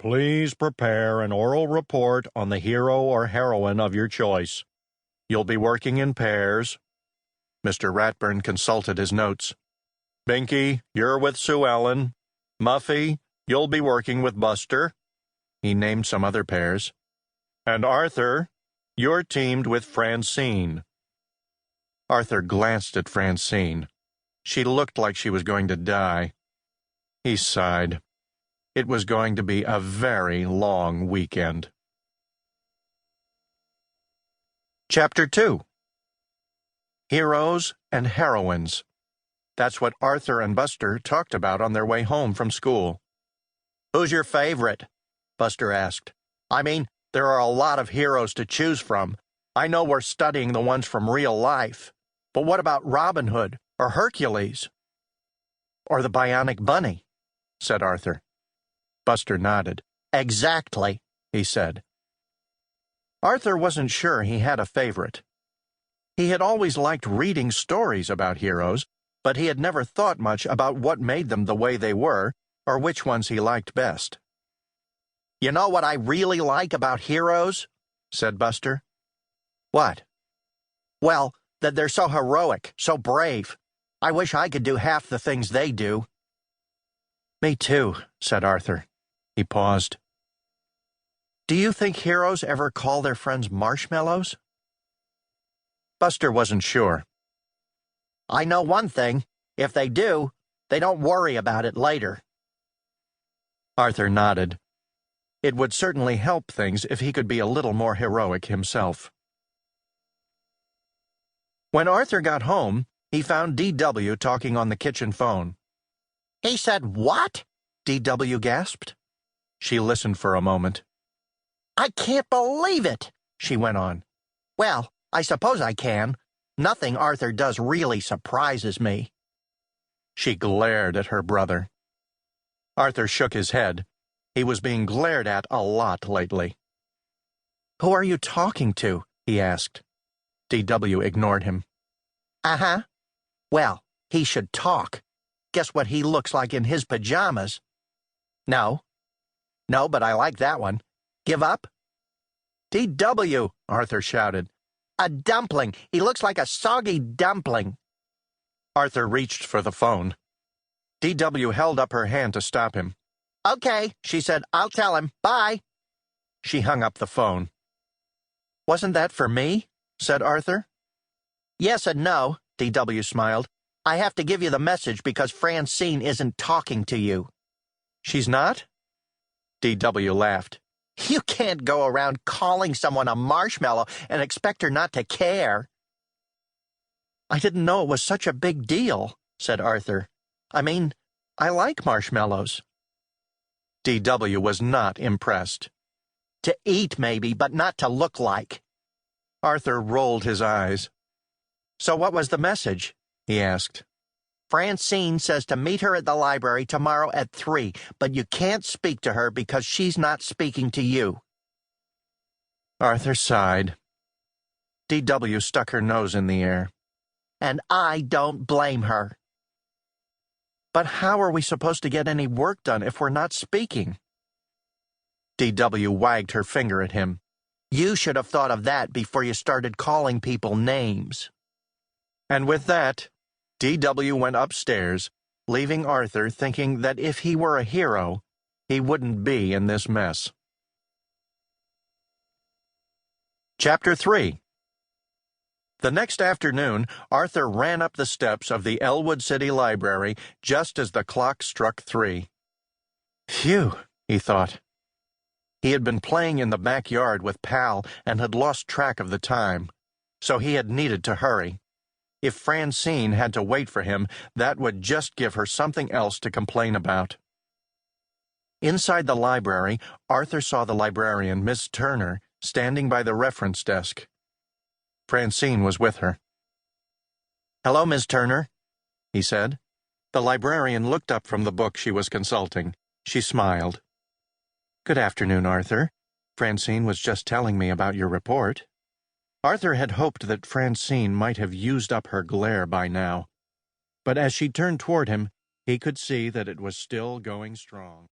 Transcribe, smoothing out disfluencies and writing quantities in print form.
Please prepare an oral report on the hero or heroine of your choice. You'll be working in pairs. Mr. Ratburn consulted his notes. Binky, you're with Sue Ellen. Muffy, you'll be working with Buster. He named some other pairs. And Arthur, you're teamed with Francine. Arthur glanced at Francine. She looked like she was going to die. He sighed. It was going to be a very long weekend. Chapter 2. Heroes and Heroines. That's what Arthur and Buster talked about on their way home from school. Who's your favorite? Buster asked. I mean, there are a lot of heroes to choose from. I know we're studying the ones from real life. But what about Robin Hood or Hercules? Or the Bionic Bunny, said Arthur. Buster nodded. Exactly, he said. Arthur wasn't sure he had a favorite. He had always liked reading stories about heroes, but he had never thought much about what made them the way they were, or which ones he liked best. You know what I really like about heroes? Said Buster. What? Well, that they're so heroic, so brave. I wish I could do half the things they do. Me too, said Arthur. He paused. Do you think heroes ever call their friends marshmallows? Buster wasn't sure. I know one thing. If they do, they don't worry about it later. Arthur nodded. It would certainly help things if he could be a little more heroic himself. When Arthur got home, he found D.W. talking on the kitchen phone. He said, "What?" D.W. gasped. She listened for a moment. I can't believe it, she went on. Well, I suppose I can. Nothing Arthur does really surprises me. She glared at her brother. Arthur shook his head. He was being glared at a lot lately. Who are you talking to? He asked. D.W. ignored him. Uh-huh. Well, he should talk. Guess what he looks like in his pajamas? No. No, but I like that one. Give up? D.W., Arthur shouted. A dumpling. He looks like a soggy dumpling. Arthur reached for the phone. D.W. held up her hand to stop him. Okay, she said. I'll tell him. Bye. She hung up the phone. Wasn't that for me? Said Arthur. Yes and no, D.W. smiled. I have to give you the message because Francine isn't talking to you. She's not? D.W. laughed. You can't go around calling someone a marshmallow and expect her not to care. I didn't know it was such a big deal, said Arthur. I mean, I like marshmallows. D.W. was not impressed. To eat, maybe, but not to look like. Arthur rolled his eyes. So what was the message? He asked. Francine says to meet her at the library tomorrow at 3, but you can't speak to her because she's not speaking to you. Arthur sighed. D.W. stuck her nose in the air. And I don't blame her. But how are we supposed to get any work done if we're not speaking? D.W. wagged her finger at him. You should have thought of that before you started calling people names. And with that, D.W. went upstairs, leaving Arthur thinking that if he were a hero, he wouldn't be in this mess. Chapter 3. The next afternoon, Arthur ran up the steps of the Elwood City Library just as the clock struck 3. Phew, he thought. He had been playing in the backyard with Pal and had lost track of the time, so he had needed to hurry. If Francine had to wait for him, that would just give her something else to complain about. Inside the library, Arthur saw the librarian, Miss Turner, standing by the reference desk. Francine was with her. Hello, Miss Turner, he said. The librarian looked up from the book she was consulting. She smiled. Good afternoon, Arthur. Francine was just telling me about your report. Arthur had hoped that Francine might have used up her glare by now, but as she turned toward him, he could see that it was still going strong.